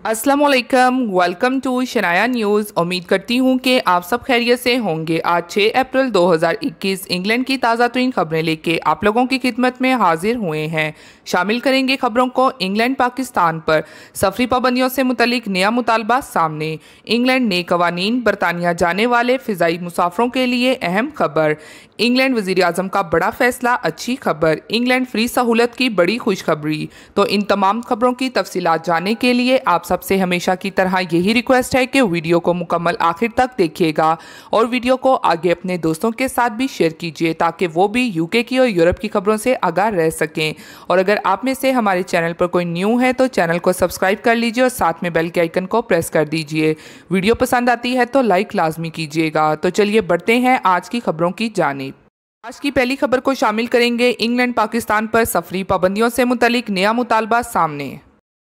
अस्सलामुअलैकुम, welcome to Shanaya news. उम्मीद करती हूँ कि आप सब खैरियत से होंगे। आज 6 अप्रैल 2021 इंग्लैंड की ताज़ा तरीन खबरें लेके आप लोगों की खिदमत में हाजिर हुए हैं। शामिल करेंगे खबरों को। इंग्लैंड पाकिस्तान पर सफरी पाबंदियों से मुतलिक नया मुतालबा सामने। इंग्लैंड ने कवानीन, बरतानिया जाने वाले फ़िज़ाई मुसाफरों के लिए अहम खबर। इंग्लैंड वज़ीर-ए-आज़म का बड़ा फैसला, अच्छी खबर। इंग्लैंड फ्री सहूलत की बड़ी खुशखबरी। तो इन तमाम खबरों की तफसीलात जानने के लिए आप सबसे हमेशा की तरह यही रिक्वेस्ट है कि वीडियो को मुकम्मल आखिर तक देखिएगा और वीडियो को आगे अपने दोस्तों के साथ भी शेयर कीजिए ताकि वो भी यूके की और यूरोप की खबरों से आगाह रह सकें। और अगर आप में से हमारे चैनल पर कोई न्यू है तो चैनल को सब्सक्राइब कर लीजिए और साथ में बेल के आइकन को प्रेस कर दीजिए। वीडियो पसंद आती है तो लाइक लाजमी कीजिएगा। तो चलिए बढ़ते हैं आज की खबरों की जानिब। आज की पहली खबर को शामिल करेंगे। इंग्लैंड पाकिस्तान पर सफरी पाबंदियों से मुतलिक नया मुतालबा सामने।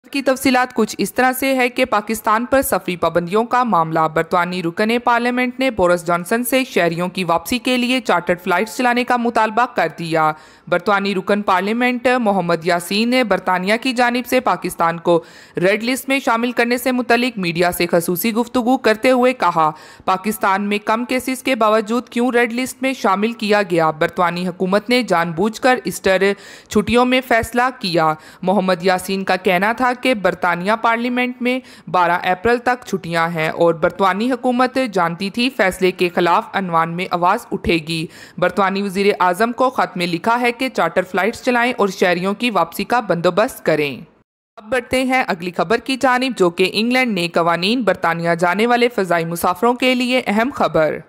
की तफसीलात कुछ इस तरह से है कि पाकिस्तान पर सफरी पाबंदियों का मामला। बरतानी रुकन पार्लियामेंट ने बोरिस जॉनसन से शहरियों की वापसी के लिए चार्टर्ड फ्लाइट्स चलाने का मुतालबा कर दिया। बरतानी रुकन पार्लियामेंट मोहम्मद यासीन ने बरतानिया की जानिब से पाकिस्तान को रेड लिस्ट में शामिल करने से मुतलिक मीडिया से खसूसी गुफ्तगू करते हुए कहा, पाकिस्तान में कम केसेस के बावजूद क्यों रेड लिस्ट में शामिल किया गया। बरतानी हुकूमत ने जानबूझकर ईस्टर छुट्टियों में फैसला किया। मोहम्मद यासीन का कहना था कि बरतानिया पार्लियामेंट में 12 अप्रैल तक छुट्टियां हैं और बरतानी हुकूमत जानती थी फैसले के खिलाफ अनवान में आवाज़ उठेगी। बरतानी वज़ीर आज़म को ख़त में लिखा है कि चार्टर फ्लाइट्स चलाएं और शहरियों की वापसी का बंदोबस्त करें। अब बढ़ते हैं अगली खबर की जानिब, जो कि इंग्लैंड ने कवानीन, बरतानिया जाने वाले फ़ज़ाई मुसाफरों के लिए अहम खबर।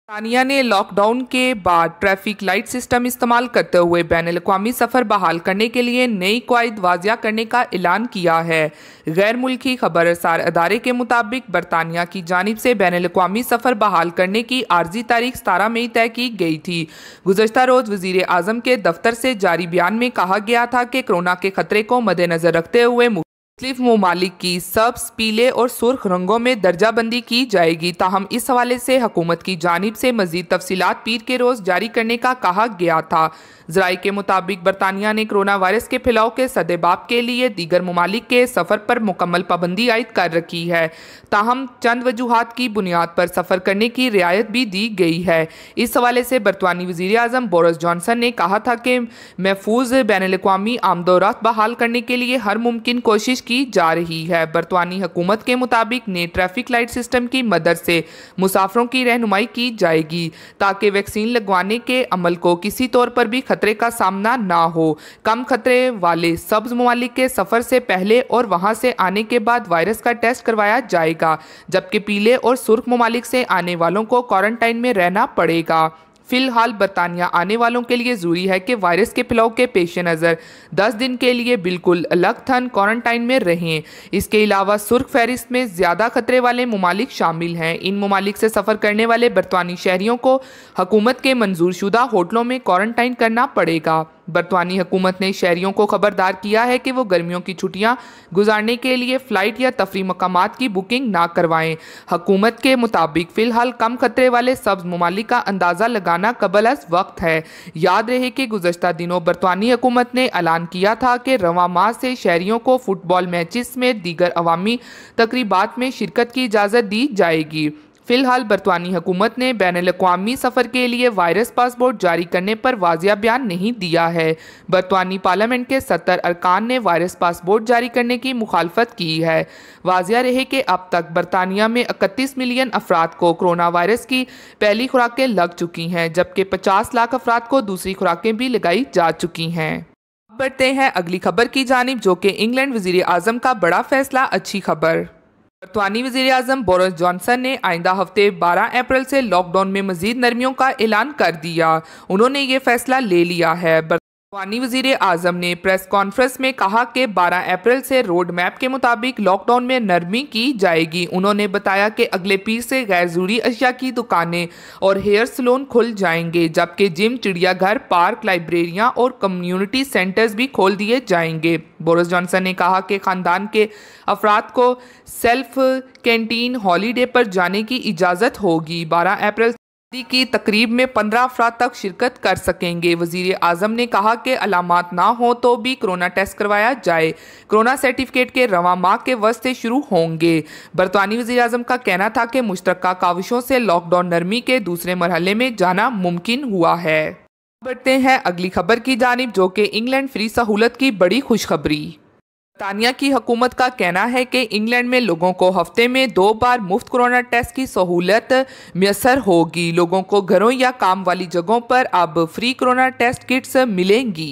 बरतानिया ने लॉकडाउन के बाद ट्रैफिक लाइट सिस्टम इस्तेमाल करते हुए बैनुल-अक़वामी सफ़र बहाल करने के लिए नई कवायद वाज़िया करने का ऐलान किया है। गैर मुल्की खबर रसार अदारे के मुताबिक बरतानिया की जानिब से बैनुल-अक़वामी सफ़र बहाल करने की आर्जी तारीख 17 मई तय की गई थी। गुज़श्ता रोज़ वज़ीर आज़म के दफ्तर से जारी बयान में कहा गया था कि कोरोना के खतरे को मद्देनज़र रखते हुए मुख्तलिफ ममालिक की सब्ज़, पीले और सुर्ख रंगों में दर्जाबंदी की जाएगी। ताहम इस हवाले से हुकूमत की जानिब से मज़ीद तफसीलात पीर के रोज़ जारी करने का कहा गया था। ज़राए के मुताबिक बरतानिया ने कोरोना वायरस के फैलाव के सद्देबाब के लिए दीगर ममालिक के सफ़र पर मुकम्मल पाबंदी आयद कर रखी है। ताहम चंद वजूहात की बुनियाद पर सफ़र करने की रियायत भी दी गई है। इस हवाले से बरतानी वज़ीर आज़म बोरिस जॉनसन ने कहा था कि महफूज बैनुल-अक़वामी आमदोरफ्त बहाल करने के लिए हर मुमकिन कोशिश की जा रही है। बरतानी हुकूमत के मुताबिक नए ट्रैफिक लाइट सिस्टम की मदद से मुसाफरों की रहनुमाई की जाएगी ताकि वैक्सीन लगवाने के अमल को किसी तौर पर भी खतरे का सामना ना हो। कम खतरे वाले सब्ज ममालिक के सफ़र से पहले और वहां से आने के बाद वायरस का टेस्ट करवाया जाएगा, जबकि पीले और सुर्ख ममालिक से आने वालों को क्वारंटाइन में रहना पड़ेगा। फिलहाल बरतानिया आने वालों के लिए ज़रूरी है कि वायरस के फैलाव के पेश नज़र 10 दिन के लिए बिल्कुल अलग थन क्वारंटाइन में रहें। इसके अलावा सुर्ख फहरिस्त में ज़्यादा खतरे वाले ममालिक शामिल हैं। इन ममालिक से सफ़र करने वाले बरतानी शहरियों को हुकूमत के मंजूर शुदा होटलों में क्वारंटाइन करना पड़ेगा। बरतानी हुकूमत ने शहरियों को खबरदार किया है कि वो गर्मियों की छुट्टियां गुजारने के लिए फ़्लाइट या तफरी मकामात की बुकिंग ना करवाएं। हुकूमत के मुताबिक फ़िलहाल कम खतरे वाले सब्ज़ ममालिक का अंदाज़ा लगाना कबल अज़ वक्त है। याद रहे कि गुज़श्ता दिनों बरतानी हुकूमत ने ऐलान किया था कि रवां माह से शहरियों को फुटबॉल मैचेस में दीगर अवामी तकरीबात में शिरकत की इजाज़त दी जाएगी। फिलहाल बरतानी हुकूमत ने बैनुल-अक़वामी सफ़र के लिए वायरस पासपोर्ट जारी करने पर वाज़िया बयान नहीं दिया है। बरतानी पार्लियामेंट के 70 अरकान ने वायरस पासपोर्ट जारी करने की मुखालफत की है। वाज़िया रहे कि अब तक बरतानिया में 31 मिलियन अफराद को कोरोना वायरस की पहली खुराकें लग चुकी हैं, जबकि 50 लाख अफराद को दूसरी खुराकें भी लगाई जा चुकी हैं। बढ़ते हैं अगली खबर की जानिब, जो कि इंग्लैंड वज़ीर आज़म का बड़ा फैसला, अच्छी खबर। बरतानी वज़ीर आज़म बोरिस जॉनसन ने आइंदा हफ्ते 12 अप्रैल से लॉकडाउन में मज़ीद नरमियों का ऐलान कर दिया। उन्होंने ये फैसला ले लिया है। बरतानी वज़ीर आज़म ने प्रेस कॉन्फ्रेंस में कहा कि 12 अप्रैल से रोड मैप के मुताबिक लॉकडाउन में नरमी की जाएगी। उन्होंने बताया कि अगले पीर से गैर ज़रूरी अशिया की दुकानें और हेयर सैलून खुल जाएंगे, जबकि जिम, चिड़ियाघर, पार्क, लाइब्रेरियां और कम्युनिटी सेंटर्स भी खोल दिए जाएंगे। बोरिस जॉनसन ने कहा कि ख़ानदान के अफराद को सेल्फ कैंटीन हॉलीडे पर जाने की इजाज़त होगी। 12 अप्रैल की तकरीब में 15 अफराद तक शिरकत कर सकेंगे। वजीर आजम ने कहा कि अलामात ना हो तो भी कोरोना टेस्ट करवाया जाए। कोरोना सर्टिफिकेट के रवां माह के वक्त से शुरू होंगे। बरतानी वजीर आजम का कहना था कि मुश्तरका काविशों से लॉकडाउन नरमी के दूसरे मरहले में जाना मुमकिन हुआ है। बढ़ते हैं अगली खबर की जानिब, जो कि इंग्लैंड फ्री सहूलत की बड़ी खुशखबरी। बरतानिया की हुकूमत का कहना है कि इंग्लैंड में लोगों को हफ्ते में 2 बार मुफ्त कोरोना टेस्ट की सहूलत मैसर होगी। लोगों को घरों या काम वाली जगहों पर अब फ्री कोरोना टेस्ट किट्स मिलेंगी।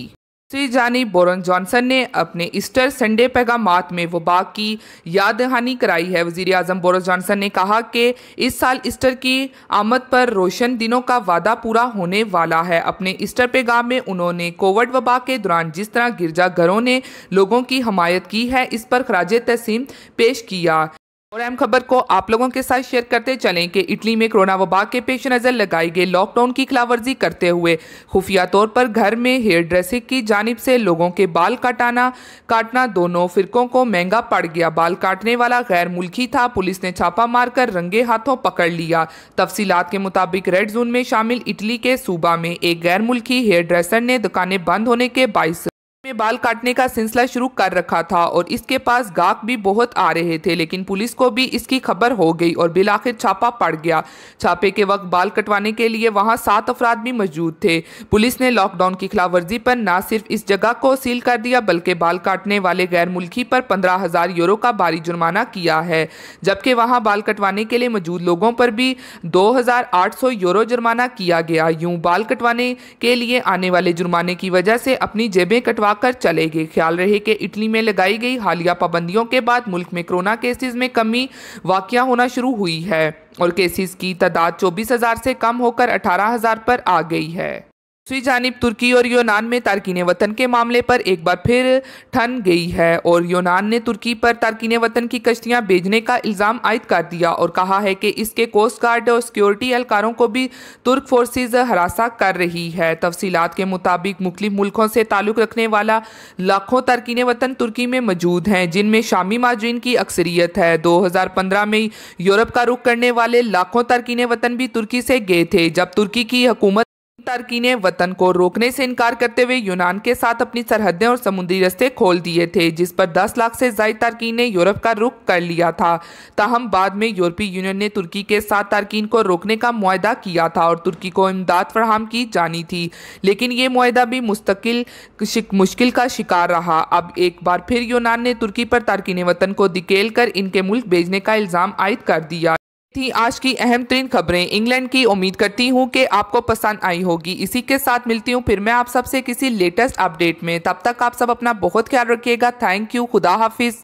दूसरी जानिब बोरिस जॉनसन ने अपने ईस्टर संडे पैगामात में वबा की याद दहानी कराई है। वजीर आजम बोरिस जॉनसन ने कहा कि इस साल ईस्टर की आमद पर रोशन दिनों का वादा पूरा होने वाला है। अपने ईस्टर पैगाम में उन्होंने कोविड वबा के दौरान जिस तरह गिरजाघरों ने लोगों की हमायत की है, इस पर खराजे तहसीन पेश किया। और अहम खबर को आप लोगों के साथ शेयर करते चलें कि इटली में कोरोना वबा के पेश नज़र लगाई गई लॉकडाउन की खिलाफवर्जी करते हुए खुफिया तौर पर घर में हेयर ड्रेसिंग की जानिब से लोगों के बाल काटना दोनों फिरकों को महंगा पड़ गया। बाल काटने वाला गैर मुल्की था। पुलिस ने छापा मारकर रंगे हाथों पकड़ लिया। तफसीलात के मुताबिक रेड जोन में शामिल इटली के सूबा में एक गैर मुल्की हेयर ड्रेसर ने दुकानें बंद होने के बाइस में बाल काटने का सिलसिला शुरू कर रखा था और इसके पास गाहक भी बहुत आ रहे थे, लेकिन पुलिस को भी इसकी खबर हो गई और बिलाखिर छापा पड़ गया। छापे के वक्त बाल कटवाने के लिए वहां 7 अफराद भी मौजूद थे। पुलिस ने लॉकडाउन की खिलाफवर्जी पर न सिर्फ इस जगह को सील कर दिया बल्कि बाल काटने वाले गैर मुल्की पर 15,000 यूरो का भारी जुर्माना किया है, जबकि वहां बाल कटवाने के लिए मौजूद लोगों पर भी 2,800 यूरो जुर्माना किया गया। यूं बाल कटवाने के लिए आने वाले जुर्माने की वजह से अपनी जेबें कटवा कर चले गए। ख्याल रहे कि इटली में लगाई गई हालिया पाबंदियों के बाद मुल्क में कोरोना केसेस में कमी वाक़या होना शुरू हुई है और केसेस की तादाद 24,000 से कम होकर 18,000 पर आ गई है। दूसरी जानिब तुर्की और यूनान में तारकीन वतन के मामले पर एक बार फिर ठन गई है और यूनान ने तुर्की पर तारकीन वतन की कश्तियां भेजने का इल्ज़ाम आयद कर दिया और कहा है कि इसके कोस्ट गार्ड और सिक्योरिटी एहलकारों को भी तुर्क फोर्सेज हरासा कर रही है। तफसीलात के मुताबिक मुख्तलिफ मुल्कों से ताल्लुक़ रखने वाला लाखों तारकीन वतन तुर्की में मौजूद हैं, जिनमें शामी माजरीन की अक्सरियत है। 2015 में यूरोप का रुख करने वाले लाखों तारकीन वतन भी तुर्की से गए थे, जब तुर्की की हुकूमत तारकीन वतन को रोकने से इनकार करते हुए यूनान के साथ अपनी सरहदें और समुद्री रास्ते खोल दिए थे, जिस पर 10 लाख से ज़ायद तारकीन ने यूरोप का रुख कर लिया था। ताहम बाद में यूरोपीय यूनियन ने तुर्की के साथ तारकीन को रोकने का मुआहदा किया था और तुर्की को इमदाद फराहम की जानी थी, लेकिन ये मुआहदा भी मुश्किल का शिकार रहा। अब एक बार फिर यूनान ने तुर्की पर तारकीन वतन को धकेल कर इनके मुल्क भेजने का इल्ज़ाम आयद कर दिया। थी आज की अहम तरीन खबरें इंग्लैंड की। उम्मीद करती हूँ कि आपको पसंद आई होगी। इसी के साथ मिलती हूँ फिर मैं आप सबसे किसी लेटेस्ट अपडेट में। तब तक आप सब अपना बहुत ख्याल रखिएगा। Thank you. खुदा हाफिज।